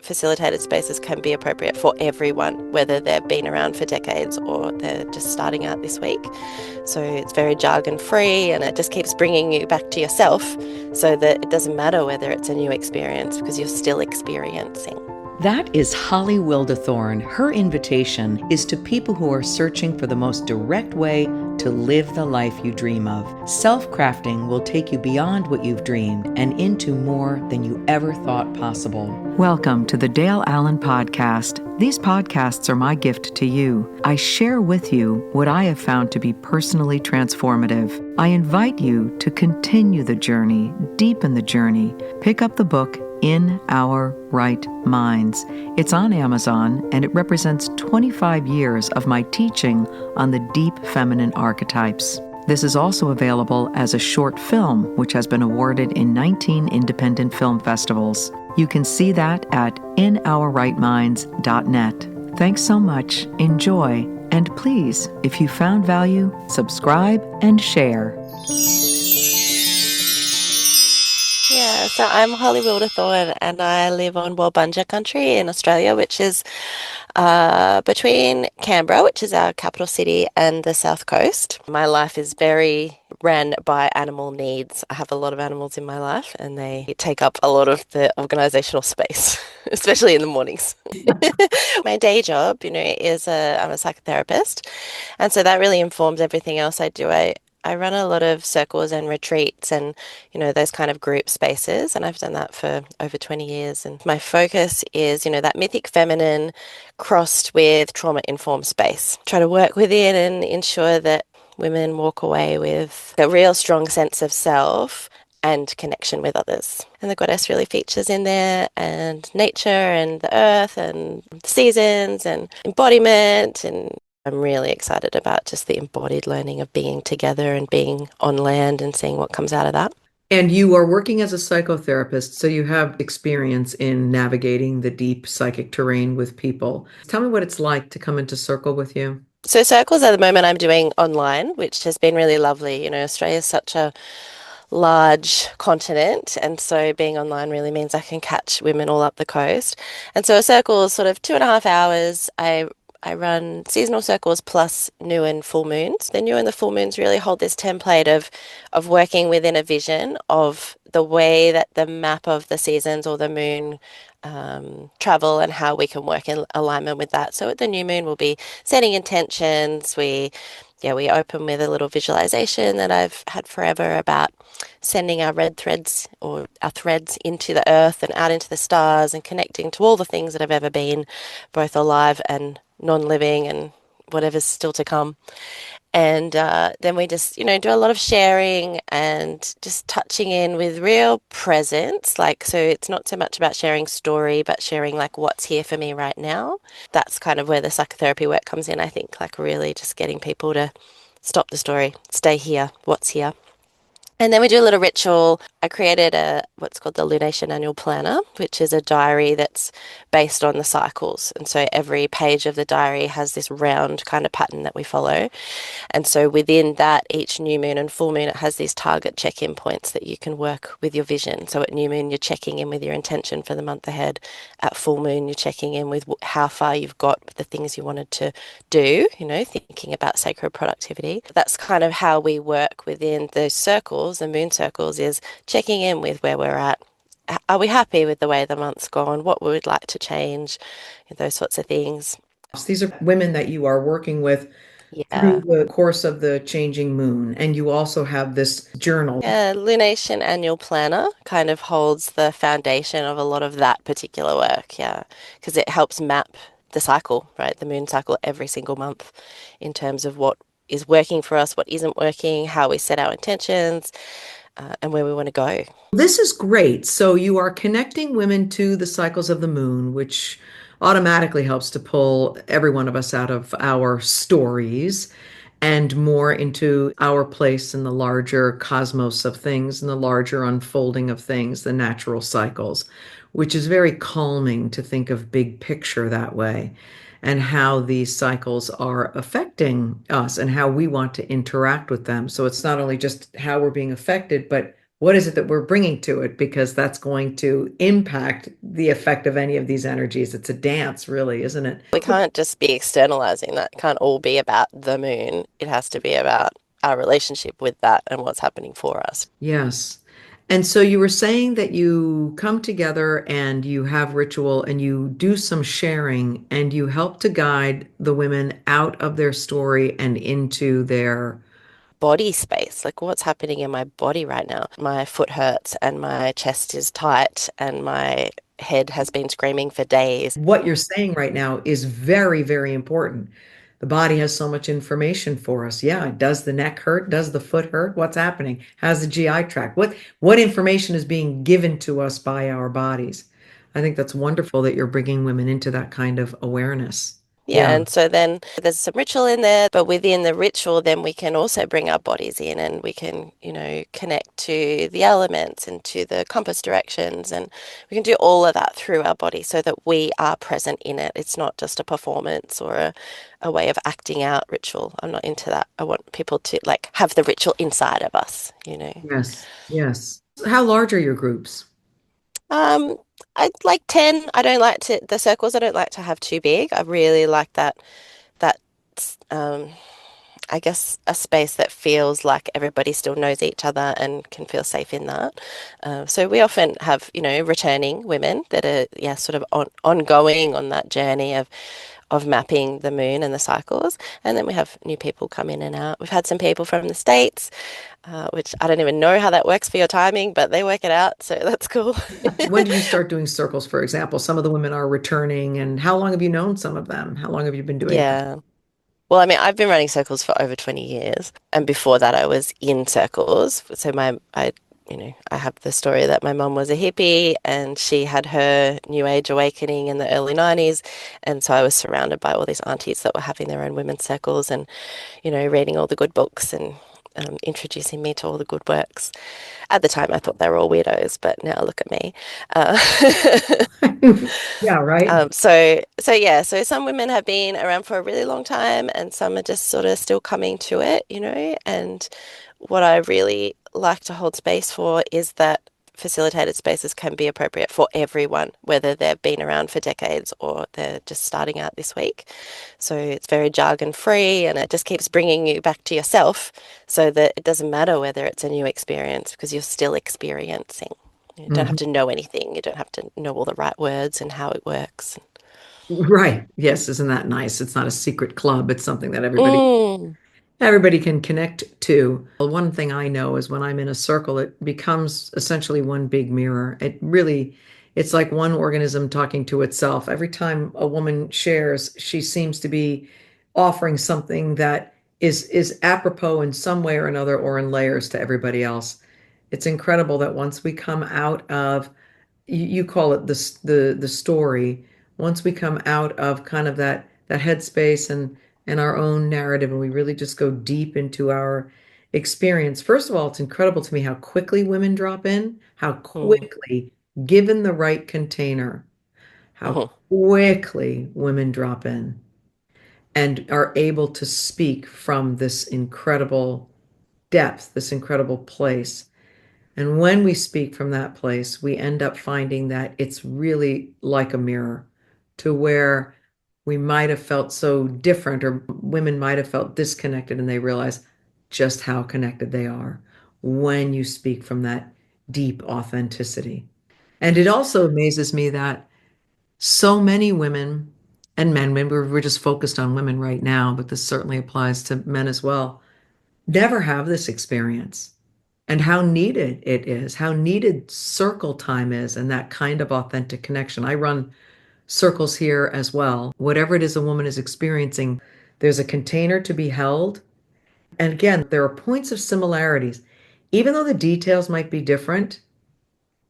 facilitated spaces can be appropriate for everyone, whether they've been around for decades or they're just starting out this week. So it's very jargon free, and it just keeps bringing you back to yourself, so that it doesn't matter whether it's a new experience, because you're still experiencing. That is Hollie Wilde thorn. Her invitation is to people who are searching for the most direct way to live the life you dream of. Self-crafting will take you beyond what you've dreamed and into more than you ever thought possible. Welcome to the Dale Allen Podcast. These podcasts are my gift to you. I share with you what I have found to be personally transformative. I invite you to continue the journey, deepen the journey. Pick up the book In Our Right Minds. It's on Amazon, and it represents 25 years of my teaching on the deep feminine archetypes. This is also available as a short film, which has been awarded in 19 independent film festivals. You can see that at inourrightminds.net. Thanks so much, enjoy, and please, if you found value, subscribe and share. Yeah, so I'm Hollie Wilde thorn, and I live on Walbunja country in Australia, which is between Canberra, which is our capital city, and the south coast. My life is very ran by animal needs. I have a lot of animals in my life, and they take up a lot of the organizational space, especially in the mornings. My day job, is I'm a psychotherapist, and so that really informs everything else I do. I run a lot of circles and retreats and, those kind of group spaces. And I've done that for over 20 years. And my focus is, that mythic feminine crossed with trauma-informed space. Try to work within and ensure that women walk away with a real strong sense of self and connection with others. And the goddess really features in there, and nature and the earth and the seasons and embodiment, and I'm really excited about just the embodied learning of being together and being on land and seeing what comes out of that. And you are working as a psychotherapist, so you have experience in navigating the deep psychic terrain with people. Tell me what it's like to come into circle with you. So circles at the moment I'm doing online, which has been really lovely. Australia is such a large continent, and so being online really means I can catch women all up the coast. And so a circle is sort of 2.5 hours. I run seasonal circles plus new and full moons. The new and the full moons really hold this template of working within a vision of the way that the map of the seasons or the moon travel, and how we can work in alignment with that. So at the new moon, we'll be setting intentions. We open with a little visualization that I've had forever about sending our red threads or our threads into the earth and out into the stars and connecting to all the things that have ever been, both alive and non-living and whatever's still to come. And then we just, do a lot of sharing and just touching in with real presence. So it's not so much about sharing story, but sharing what's here for me right now. That's kind of where the psychotherapy work comes in, I think, really just getting people to stop the story, stay here, what's here. And then we do a little ritual. I created what's called the Lunation Annual Planner, which is a diary that's based on the cycles. And so every page of the diary has this round kind of pattern that we follow. And so within that, each new moon and full moon, it has these target check-in points that you can work with your vision. So at new moon, you're checking in with your intention for the month ahead. At full moon, you're checking in with how far you've got with the things you wanted to do, thinking about sacred productivity. That's kind of how we work within those circles. The moon circles is checking in with where we're at. Are we happy with the way the month's gone? What would we like to change? Those sorts of things. These are women that you are working with through the course of the changing moon. And you also have this journal. Yeah, Lunation Annual Planner kind of holds the foundation of a lot of that particular work, because it helps map the cycle, right? The moon cycle every single month in terms of what is working for us, what isn't working, how we set our intentions, and where we want to go. This is great. So you are connecting women to the cycles of the moon, which automatically helps to pull every one of us out of our stories and more into our place in the larger cosmos of things and the larger unfolding of things, the natural cycles, which is very calming to think of big picture that way, and how these cycles are affecting us and how we want to interact with them. So it's not only just how we're being affected, but What is it that we're bringing to it? Because that's going to impact the effect of any of these energies. It's a dance, really, isn't it? We can't just be externalizing that. It can't all be about the moon. It has to be about our relationship with that and what's happening for us. Yes. And so you were saying that you come together and you have ritual and you do some sharing and you help to guide the women out of their story and into their. Body space, like what's happening in my body right now. My foot hurts and my chest is tight and my head has been screaming for days. What you're saying right now is very, very important. The body has so much information for us. Yeah, does the neck hurt? Does the foot hurt? What's happening? How's the GI tract? What information is being given to us by our bodies? I think that's wonderful that you're bringing women into that kind of awareness. Yeah, Yeah. and so then there's some ritual in there, but within the ritual, then we can also bring our bodies in and we can, connect to the elements and to the compass directions. And we can do all of that through our body so that we are present in it. It's not just a performance or a way of acting out ritual. I'm not into that. I want people to like have the ritual inside of us. Yes. Yes. How large are your groups? Um, I like 10. I don't like the circles, I don't like to have too big. I really like that um I guess a space that feels like everybody still knows each other and can feel safe in that. So we often have, returning women that are, yeah, sort of ongoing on that journey of mapping the moon and the cycles. And then we have new people come in and out. We've had some people from the States, which I don't even know how that works for your timing, but they work it out. So that's cool. When did you start doing circles, for example? Some of the women are returning, and how long have you known some of them? How long have you been doing them? Yeah. Well, I mean, I've been running circles for over 20 years, and before that, I was in circles. So I have the story that my mum was a hippie, and she had her New Age awakening in the early 90s, and so I was surrounded by all these aunties that were having their own women's circles, and reading all the good books and introducing me to all the good works. At the time, I thought they were all weirdos, but now look at me. Uh, Yeah, right. so yeah, so some women have been around for a really long time and some are just sort of still coming to it. And what I really like to hold space for is that facilitated spaces can be appropriate for everyone, whether they've been around for decades or they're just starting out this week. So it's very jargon free and it just keeps bringing you back to yourself so that it doesn't matter whether it's a new experience because you're still experiencing. You don't have Mhm. to know anything. You don't have to know all the right words and how it works. Right. Yes, isn't that nice? It's not a secret club. It's something that Mm. everybody can connect to. Well, one thing I know is when I'm in a circle, it becomes essentially one big mirror. It's like one organism talking to itself. Every time a woman shares, she seems to be offering something that is apropos in some way or another or in layers to everybody else. It's incredible that once we come out of you call it the story. Once we come out of kind of that headspace and our own narrative, and we really just go deep into our experience. First of all, it's incredible to me how quickly women drop in, how Mm. quickly, given the right container, how Mhm. quickly women drop in and are able to speak from this incredible depth, this incredible place. And when we speak from that place, we end up finding that it's really like a mirror to where we might have felt so different, or women might have felt disconnected, and they realize just how connected they are when you speak from that deep authenticity. And it also amazes me that so many women and men, maybe we're just focused on women right now, but this certainly applies to men as well, never have this experience and how needed it is, how needed circle time is, and that kind of authentic connection. I run circles here as well. Whatever it is a woman is experiencing, there's a container to be held. And again, there are points of similarities. Even though the details might be different,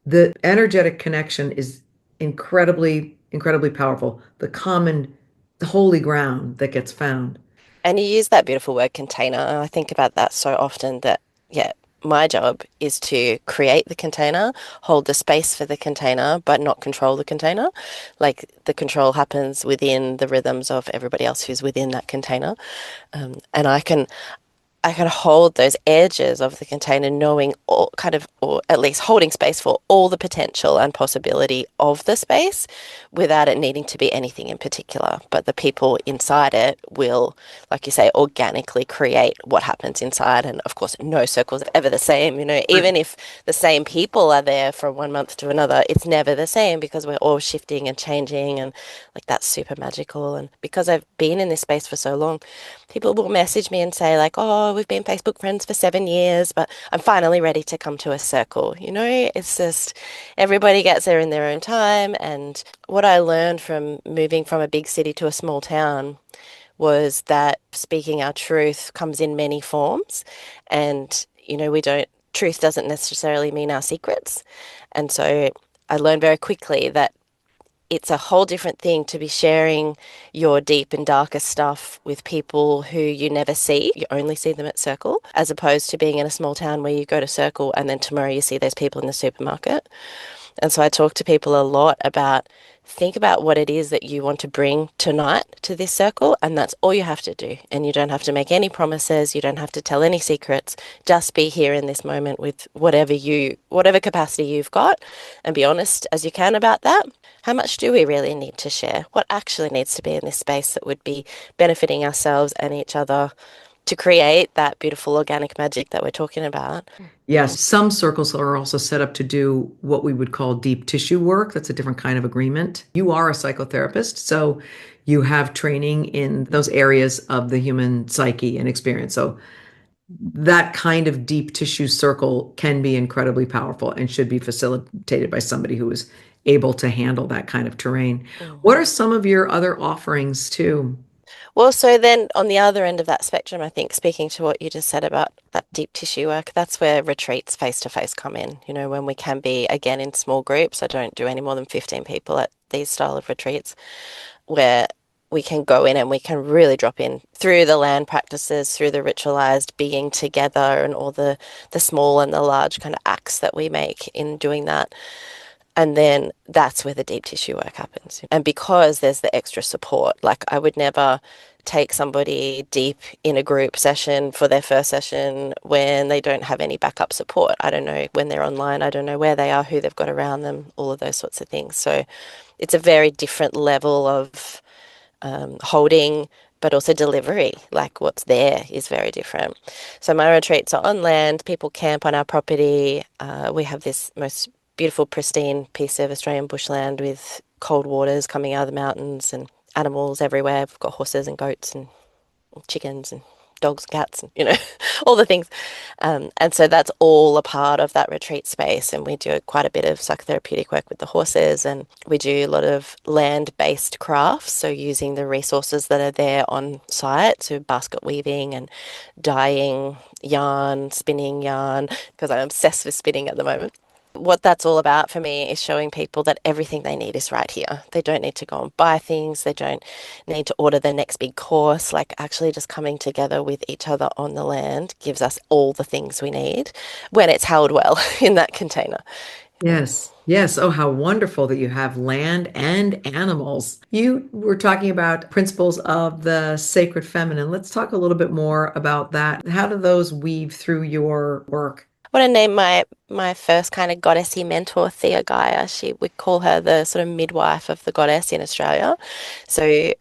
the energetic connection is incredibly, incredibly powerful. The common, the holy ground that gets found. And you use that beautiful word container. And I think about that so often that, yeah, my job is to create the container, hold the space for the container, but not control the container. Like the control happens within the rhythms of everybody else who's within that container. And I can hold those edges of the container, knowing all kind of, or at least holding space for all the potential and possibility of the space without it needing to be anything in particular. But the people inside it will, like you say, organically create what happens inside. And of course, no circle's ever the same. Right. Even if the same people are there from one month to another, it's never the same because we're all shifting and changing. And like that's super magical. And because I've been in this space for so long, people will message me and say, like, oh, we've been Facebook friends for 7 years, but I'm finally ready to come to a circle. It's just everybody gets there in their own time. And what I learned from moving from a big city to a small town was that speaking our truth comes in many forms. And, we don't, truth doesn't necessarily mean our secrets. And so I learned very quickly that it's a whole different thing to be sharing your deep and darkest stuff with people who you never see. You only see them at Circle, as opposed to being in a small town where you go to Circle and then tomorrow you see those people in the supermarket. And so I talk to people a lot about think about what it is that you want to bring tonight to this circle, and that's all you have to do. And you don't have to make any promises, you don't have to tell any secrets. Just be here in this moment with whatever capacity you've got, and be honest as you can about that. How much do we really need to share? What actually needs to be in this space that would be benefiting ourselves and each other to create that beautiful organic magic that we're talking about? Yes, some circles are also set up to do what we would call deep tissue work. That's a different kind of agreement. You are a psychotherapist, so you have training in those areas of the human psyche and experience. So that kind of deep tissue circle can be incredibly powerful and should be facilitated by somebody who is able to handle that kind of terrain. What are Mhm. some of your other offerings too? Well, so then on the other end of that spectrum, I think speaking to what you just said about that deep tissue work, that's where retreats face to face come in, when we can be again in small groups. I don't do any more than 15 people at these style of retreats where we can go in and we can really drop in through the land practices, through the ritualized being together and all the small and the large kind of acts that we make in doing that. And then that's where the deep tissue work happens. And because there's the extra support, like I would never take somebody deep in a group session for their first session when they don't have any backup support. I don't know when they're online, I don't know where they are, who they've got around them, all of those sorts of things. So it's a very different level of holding, but also delivery. Like what's there is very different. So my retreats are on land. People camp on our property. We have this most beautiful, pristine piece of Australian bushland with cold waters coming out of the mountains and animals everywhere. We've got horses and goats and chickens and dogs and cats and all the things. And so that's all a part of that retreat space. And we do quite a bit of psychotherapeutic work with the horses, and we do a lot of land-based crafts. So using the resources that are there on site, so basket weaving and dyeing yarn, spinning yarn, because I'm obsessed with spinning at the moment. What that's all about for me is showing people that everything they need is right here. They don't need to go and buy things. They don't need to order the next big course. Like actually just coming together with each other on the land gives us all the things we need when it's held well in that container. Yes, yes. Oh, how wonderful that you have land and animals. You were talking about principles of the sacred feminine. Let's talk a little bit more about that. How do those weave through your work? I want to name my first kind of goddessy mentor, Thea Gaia. We call her the sort of midwife of the goddess in Australia. So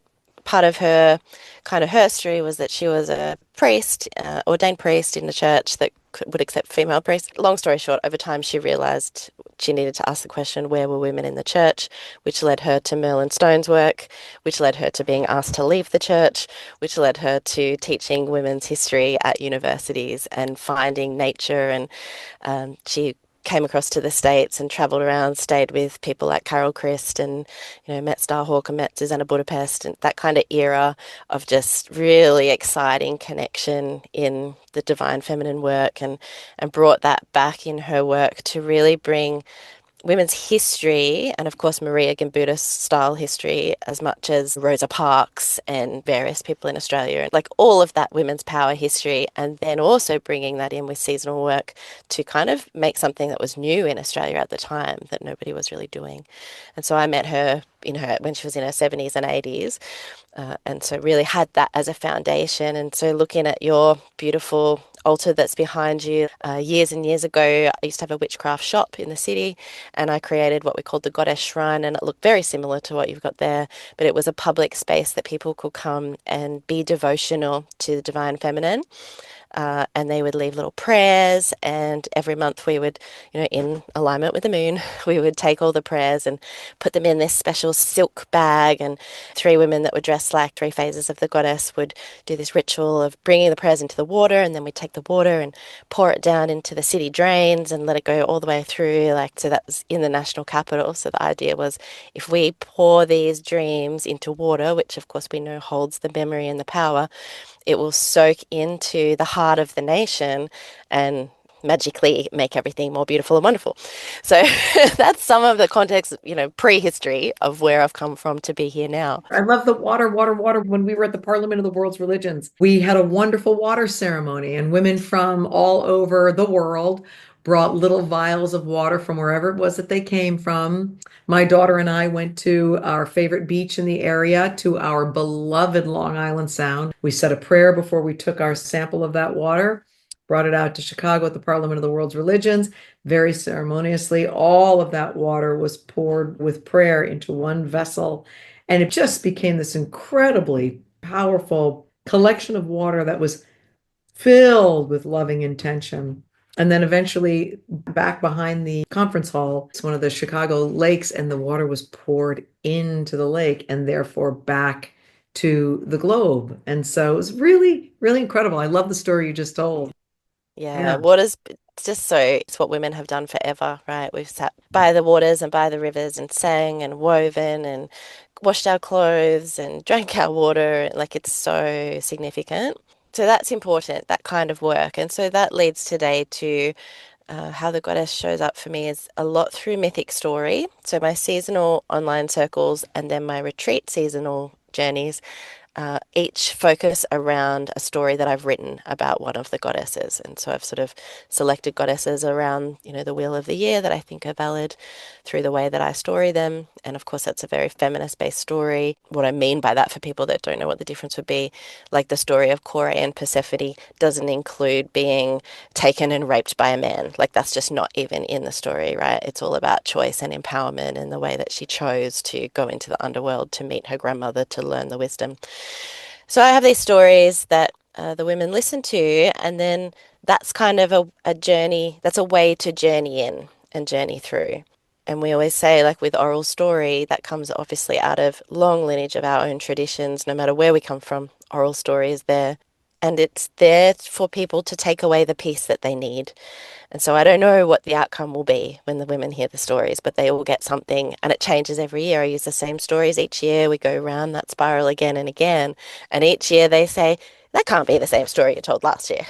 part of her kind of her story was that she was a priest, ordained priest in the church that would accept female priests. Long story short, over time she realized she needed to ask the question, where were women in the church, which led her to Merlin Stone's work, which led her to being asked to leave the church, which led her to teaching women's history at universities and finding nature. And she came across to the States and traveled around, stayed with people like Carol Christ and, met Starhawk and met Susanna Budapest and that kind of era of just really exciting connection in the divine feminine work and brought that back in her work to really bring women's history, and of course Maria Gimbutas style history, as much as Rosa Parks and various people in Australia, like all of that women's power history, and then also bringing that in with seasonal work to kind of make something that was new in Australia at the time that nobody was really doing. And so I met her in her when she was in her 70s and 80s, and so really had that as a foundation. And so looking at your beautiful altar that's behind you, years and years ago, I used to have a witchcraft shop in the city, and I created what we called the Goddess Shrine, and it looked very similar to what you've got there, but it was a public space that people could come and be devotional to the divine feminine. And they would leave little prayers. And every month we would, in alignment with the moon, we would take all the prayers and put them in this special silk bag. And three women that were dressed like three phases of the goddess would do this ritual of bringing the prayers into the water. And then we'd take the water and pour it down into the city drains and let it go all the way through. Like, so that was in the national capital. So the idea was if we pour these dreams into water, which of course we know holds the memory and the power, it will soak into the heart of the nation and magically make everything more beautiful and wonderful. So that's some of the context, prehistory of where I've come from to be here now. I love the water, water, water. When we were at the Parliament of the World's Religions, we had a wonderful water ceremony, and women from all over the world brought little vials of water from wherever it was that they came from. My daughter and I went to our favorite beach in the area, to our beloved Long Island Sound. We said a prayer before we took our sample of that water, brought it out to Chicago at the Parliament of the World's Religions. Very ceremoniously, all of that water was poured with prayer into one vessel. And it just became this incredibly powerful collection of water that was filled with loving intention. And then eventually, back behind the conference hall, it's one of the Chicago lakes, and the water was poured into the lake and therefore back to the globe. And so it was really, really incredible. I love the story you just told. Yeah, Yeah. water's it's just so it's what women have done forever, right? We've sat by the waters and by the rivers and sang and woven and washed our clothes and drank our water. Like it's so significant. So that's important, that kind of work. And so that leads today to how the goddess shows up for me is a lot through mythic story. So my seasonal online circles and then my retreat seasonal journeys each focus around a story that I've written about one of the goddesses. And so I've sort of selected goddesses around, the wheel of the year that I think are valid through the way that I story them. And of course, that's a very feminist-based story. What I mean by that for people that don't know what the difference would be, like the story of Cora and Persephone doesn't include being taken and raped by a man. Like that's just not even in the story, right? It's all about choice and empowerment and the way that she chose to go into the underworld to meet her grandmother to learn the wisdom. So I have these stories that the women listen to, and then that's kind of a journey, that's a way to journey in and journey through. And we always say, like with oral story, that comes obviously out of long lineage of our own traditions, no matter where we come from, oral story is there. And it's there for people to take away the piece that they need. And so I don't know what the outcome will be when the women hear the stories, but they all get something and it changes every year. I use the same stories each year. We go around that spiral again and again. And each year they say, that can't be the same story you told last year.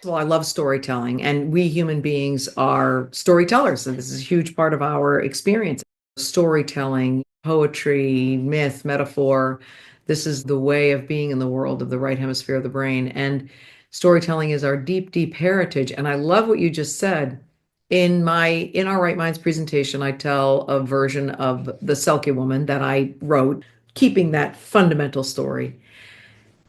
Well, I love storytelling, and we human beings are storytellers. And this is a huge part of our experience. Storytelling, poetry, myth, metaphor. This is the way of being in the world of the right hemisphere of the brain. And storytelling is our deep, deep heritage. And I love what you just said. In our Right Minds presentation, I tell a version of the Selkie woman that I wrote, keeping that fundamental story.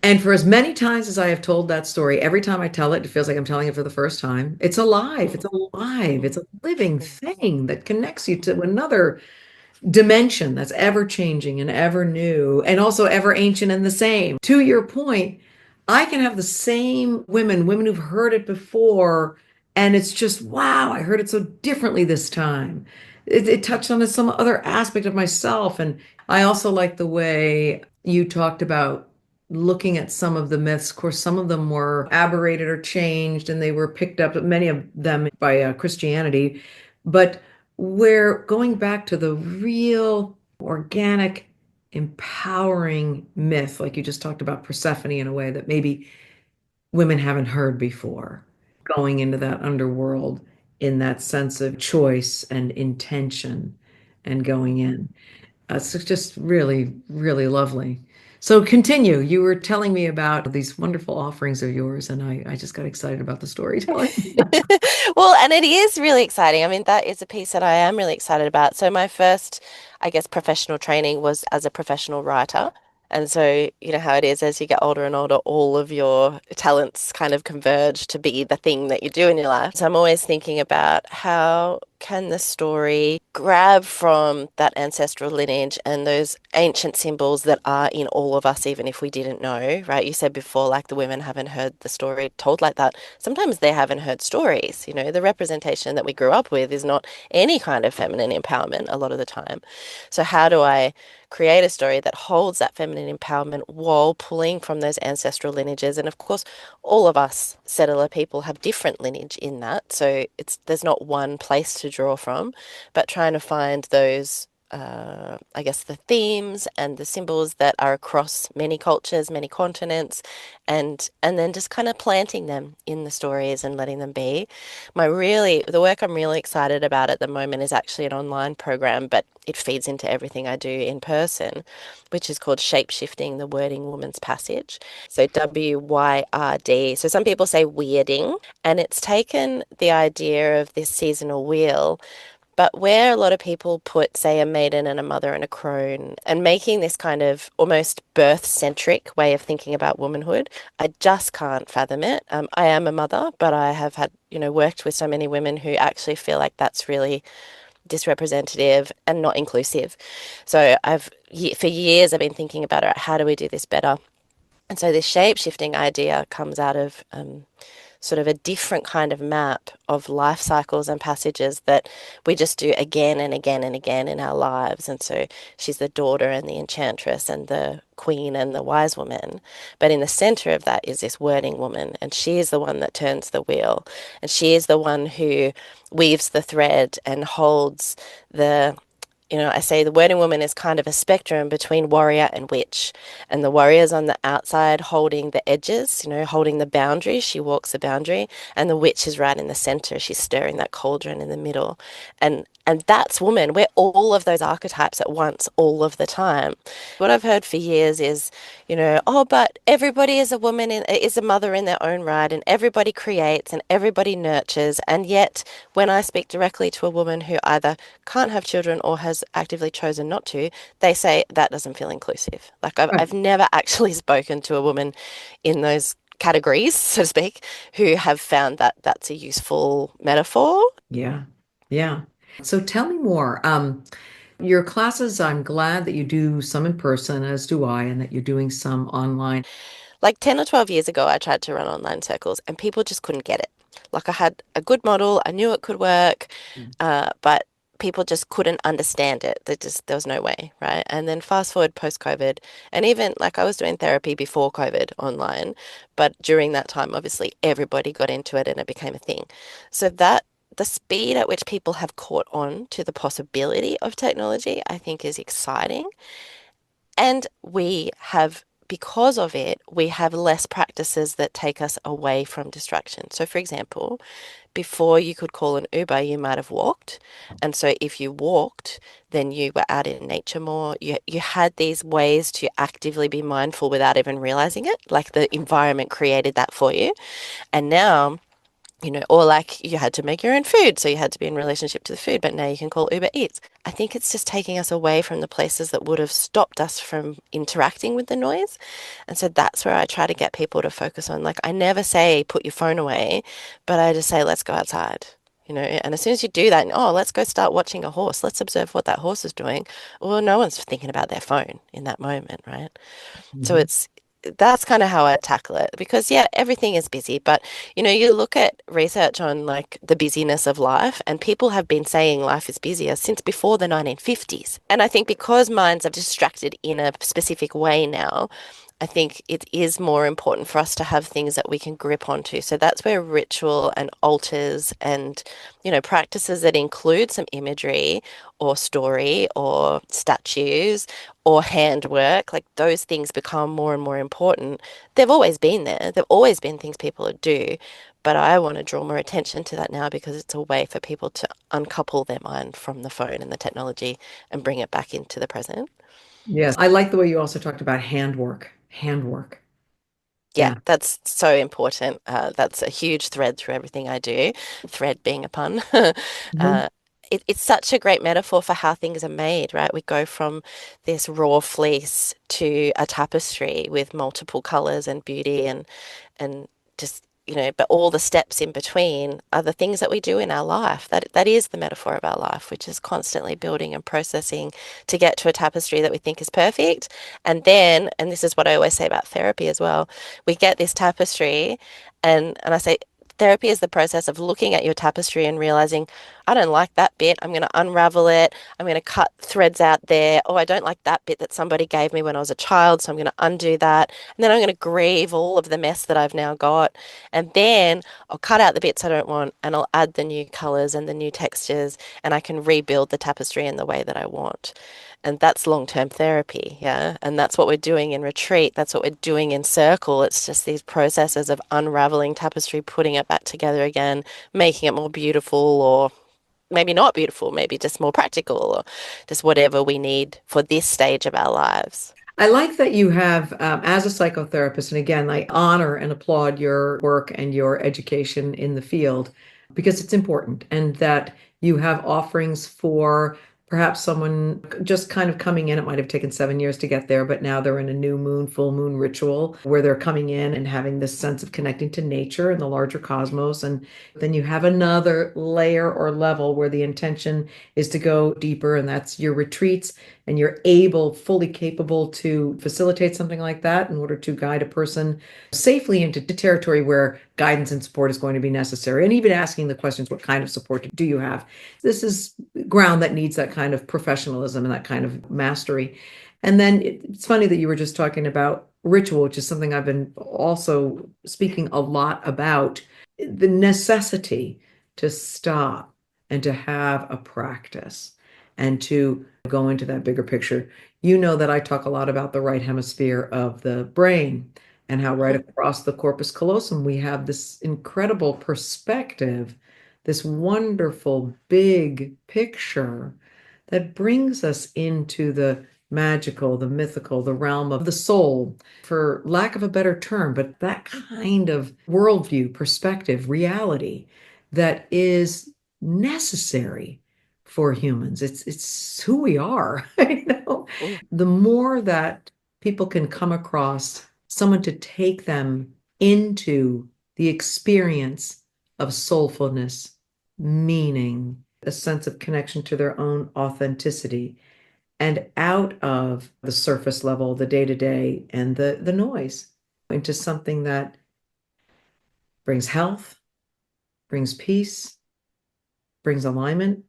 And for as many times as I have told that story, every time I tell it, it feels like I'm telling it for the first time. It's alive. It's alive. It's a living thing that connects you to another dimension that's ever changing and ever new and also ever ancient and the same. To your point, I can have the same women who've heard it before, and it's just, wow, I heard it so differently this time. It touched on some other aspect of myself. And I also like the way you talked about looking at some of the myths. Of course, some of them were aberrated or changed, and they were picked up, many of them by Christianity. But we're going back to the real organic, empowering myth, like you just talked about Persephone in a way that maybe women haven't heard before, going into that underworld in that sense of choice and intention and going in. It's just really, really lovely. So continue. You were telling me about these wonderful offerings of yours, and I just got excited about the storytelling. Well, and it is really exciting. I mean, that is a piece that I am really excited about. So my first, I guess, professional training was as a professional writer. And so, you know how it is as you get older and older, all of your talents kind of converge to be the thing that you do in your life. So I'm always thinking about how can the story grab from that ancestral lineage and those ancient symbols that are in all of us, even if we didn't know, right? You said before, like the women haven't heard the story told like that. Sometimes they haven't heard stories. You know, the representation that we grew up with is not any kind of feminine empowerment a lot of the time. So, how do I create a story that holds that feminine empowerment while pulling from those ancestral lineages? And of course, all of us settler people have different lineage in that. So there's not one place to draw from, but trying to find those I guess the themes and the symbols that are across many cultures, many continents, and then just kind of planting them in the stories and letting them be. The work I'm really excited about at the moment is actually an online program, but it feeds into everything I do in person, which is called Shapeshifting the Wording Woman's Passage. So WYRD. So some people say weirding, and it's taken the idea of this seasonal wheel, but where a lot of people put, say, a maiden and a mother and a crone, and making this kind of almost birth-centric way of thinking about womanhood, I just can't fathom it. I am a mother, but I have had, worked with so many women who actually feel like that's really disrepresentative and not inclusive. So for years, I've been thinking about, all right, how do we do this better? And so this shape-shifting idea comes out of sort of a different kind of map of life cycles and passages that we just do again and again and again in our lives. And so she's the daughter and the enchantress and the queen and the wise woman. But in the center of that is this wording woman, and she is the one that turns the wheel. And she is the one who weaves the thread and holds the I say the wording woman is kind of a spectrum between warrior and witch. And the warrior's on the outside holding the edges, holding the boundary. She walks the boundary. And the witch is right in the center. She's stirring that cauldron in the middle. And that's woman. We're all of those archetypes at once, all of the time. What I've heard for years is, oh, but everybody is a woman, is a mother in their own right, and everybody creates and everybody nurtures. And yet, when I speak directly to a woman who either can't have children or has actively chosen not to, they say that doesn't feel inclusive. Like I've never actually spoken to a woman in those categories, so to speak, who have found that that's a useful metaphor. Yeah. Yeah. So tell me more. Your classes, I'm glad that you do some in person, as do I, and that you're doing some online. Like 10 or 12 years ago, I tried to run online circles and people just couldn't get it. Like I had a good model, I knew it could work, but people just couldn't understand it. There was no way, right? And then fast forward post-COVID, and even like I was doing therapy before COVID online, but during that time, obviously everybody got into it and it became a thing. So the speed at which people have caught on to the possibility of technology, I think is exciting. And because of it, we have less practices that take us away from distraction. So, for example, before you could call an Uber, you might have walked. And so, if you walked, then you were out in nature more. You had these ways to actively be mindful without even realizing it, like the environment created that for you. And now, or like you had to make your own food, so you had to be in relationship to the food, but now you can call Uber Eats. I think it's just taking us away from the places that would have stopped us from interacting with the noise. And so that's where I try to get people to focus on. Like, I never say put your phone away, but I just say let's go outside. And as soon as you do that, oh, let's go start watching a horse. Let's observe what that horse is doing. Well, no one's thinking about their phone in that moment, right? So Mhm. that's kind of how I tackle it because yeah, everything is busy, but you look at research on like the busyness of life and people have been saying life is busier since before the 1950s. And I think because minds are distracted in a specific way now, I think it is more important for us to have things that we can grip onto. So that's where ritual and altars and, practices that include some imagery or story or statues or handwork, like those things become more and more important. They've always been there. They've always been things people do. But I want to draw more attention to that now because it's a way for people to uncouple their mind from the phone and the technology and bring it back into the present. Yes. I like the way you also talked about handwork. Handwork. Yeah, Yeah. that's so important. That's a huge thread through everything I do, thread being a pun. Mhm. Uh, it's such a great metaphor for how things are made, right? We go from this raw fleece to a tapestry with multiple colors and beauty and just, but all the steps in between are the things that we do in our life. That is the metaphor of our life, which is constantly building and processing to get to a tapestry that we think is perfect. And then, and this is what I always say about therapy as well, we get this tapestry and I say therapy is the process of looking at your tapestry and realizing, I don't like that bit. I'm going to unravel it. I'm going to cut threads out there. Oh, I don't like that bit that somebody gave me when I was a child, so I'm going to undo that. And then I'm going to grieve all of the mess that I've now got. And then I'll cut out the bits I don't want and I'll add the new colors and the new textures, and I can rebuild the tapestry in the way that I want. And that's long-term therapy, yeah. And that's what we're doing in retreat. That's what we're doing in circle. It's just these processes of unraveling tapestry, putting it back together again, making it more beautiful or maybe not beautiful, maybe just more practical or just whatever we need for this stage of our lives. I like that you have, as a psychotherapist, and again, I honor and applaud your work and your education in the field because it's important, and that you have offerings for perhaps someone just kind of coming in. It might have taken 7 years to get there, but now they're in a new moon, full moon ritual where they're coming in and having this sense of connecting to nature and the larger cosmos. And then you have another layer or level where the intention is to go deeper, and that's your retreats, and you're able, fully capable to facilitate something like that in order to guide a person safely into territory where guidance and support is going to be necessary. And even asking the questions, what kind of support do you have? This is ground that needs that kind of professionalism and that kind of mastery. And then it's funny that you were just talking about ritual, which is something I've been also speaking a lot about, the necessity to stop and to have a practice and to go into that bigger picture. You know that I talk a lot about the right hemisphere of the brain and how right Mhm. across the corpus callosum we have this incredible perspective, this wonderful big picture that brings us into the magical, the mythical, the realm of the soul, for lack of a better term, but that kind of worldview, perspective, reality that is necessary for humans. It's who we are. Mm. The more that people can come across someone to take them into the experience of soulfulness, meaning, a sense of connection to their own authenticity, and out of the surface level, the day to day, and the noise, into something that brings health, brings peace, brings alignment,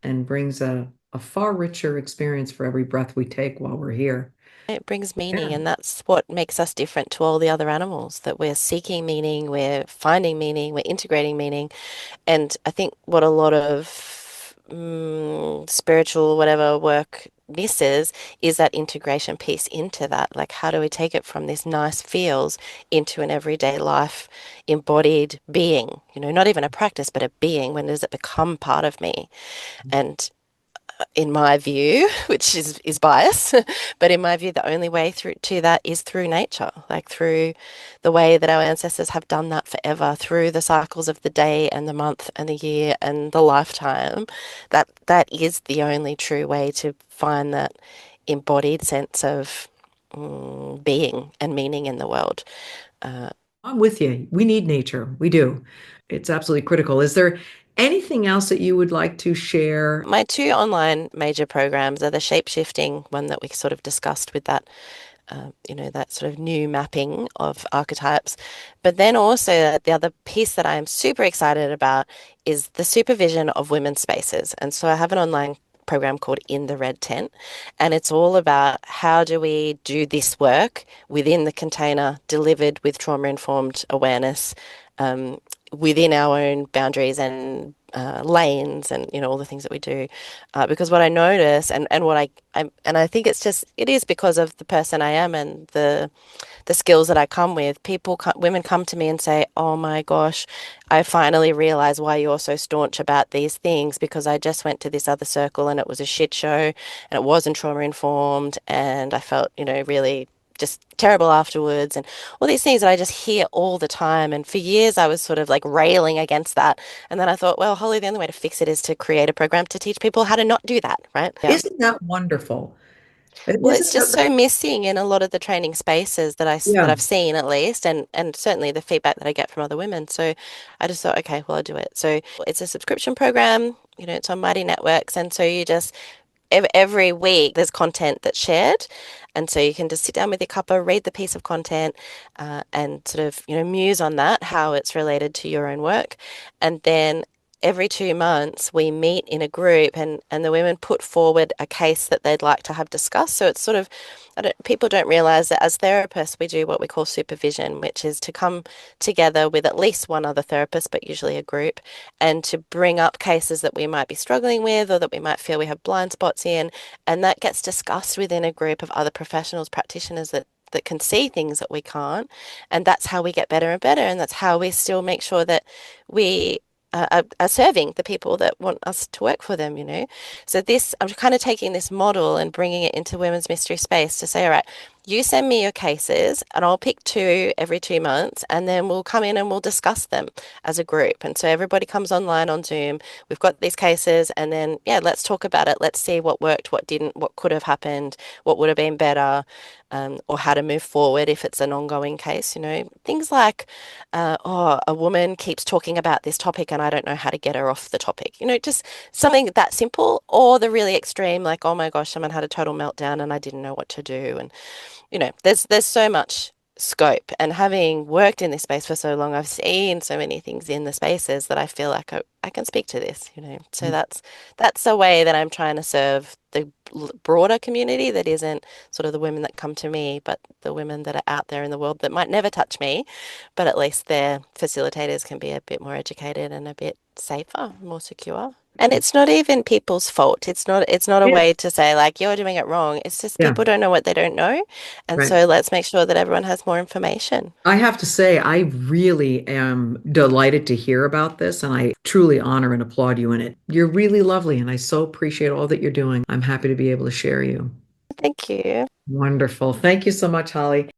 and brings a far richer experience for every breath we take while we're here. It brings meaning, Yeah. and that's what makes us different to all the other animals, that we're seeking meaning, we're finding meaning, we're integrating meaning. And I think what a lot of spiritual, whatever work misses is that integration piece into that. Like, how do we take it from this nice feels into an everyday life embodied being? Not even a practice, but a being. When does it become part of me? And in my view, which is bias, but in my view, the only way through to that is through nature, like through the way that our ancestors have done that forever, through the cycles of the day and the month and the year and the lifetime. That is the only true way to find that embodied sense of being and meaning in the world. Uh, I'm with you. We need nature. We do. It's absolutely critical. Is there anything else that you would like to share? my two online major programs are the shape shifting one that we sort of discussed with that sort of new mapping of archetypes. But then also the other piece that I am super excited about is the supervision of women's spaces. And so I have an online program called In the Red Tent. And it's all about how do we do this work within the container, delivered with trauma-informed awareness, within our own boundaries and lanes, and all the things that we do. Because what I notice, and what I think it is because of the person I am and the skills that I come with. Women come to me and say, "Oh my gosh, I finally realize why you're so staunch about these things, because I just went to this other circle and it was a shit show and it wasn't trauma informed, and I felt, really just terrible afterwards," and all these things that I just hear all the time. And for years I was sort of like railing against that. And then I thought, well, Holly, the only way to fix it is to create a program to teach people how to not do that, right? Yeah. Isn't that wonderful? Well, Isn't it's just that, so missing in a lot of the training spaces that yeah. I've seen, at least, and certainly the feedback that I get from other women. So I just thought, okay, well, I'll do it. So it's a subscription program, it's on Mighty Networks, and so you just every week there's content that's shared, and so you can just sit down with your cuppa, read the piece of content, and sort of muse on that, how it's related to your own work. And then every 2 months we meet in a group, and the women put forward a case that they'd like to have discussed. So it's sort of, people don't realize that as therapists we do what we call supervision, which is to come together with at least one other therapist, but usually a group, and to bring up cases that we might be struggling with or that we might feel we have blind spots in, and that gets discussed within a group of other professionals, practitioners that can see things that we can't. And that's how we get better and better, and that's how we still make sure that we are serving the people that want us to work for them. So I'm kind of taking this model and bringing it into women's mystery space to say, all right, you send me your cases and I'll pick two every 2 months, and then we'll come in and we'll discuss them as a group. And so everybody comes online on Zoom. We've got these cases, and then, yeah, let's talk about it. Let's see what worked, what didn't, what could have happened, what would have been better, or how to move forward if it's an ongoing case. Things like, oh, a woman keeps talking about this topic and I don't know how to get her off the topic. Just something that simple, or the really extreme, like, oh my gosh, someone had a total meltdown and I didn't know what to do. And there's so much scope. And having worked in this space for so long, I've seen so many things in the spaces that I feel like I can speak to this. So that's the way that I'm trying to serve the broader community that isn't sort of the women that come to me, but the women that are out there in the world that might never touch me, but at least their facilitators can be a bit more educated and a bit safer, more secure. And it's not even people's fault. It's not a Yeah. way to say like you're doing it wrong. It's just Yeah. people don't know what they don't know. And Right. so let's make sure that everyone has more information. I have to say, I really am delighted to hear about this, and I truly honor and applaud you in it. You're really lovely, and I so appreciate all that you're doing. I'm happy to be able to share you. Thank you. Wonderful. Thank you so much, Holly.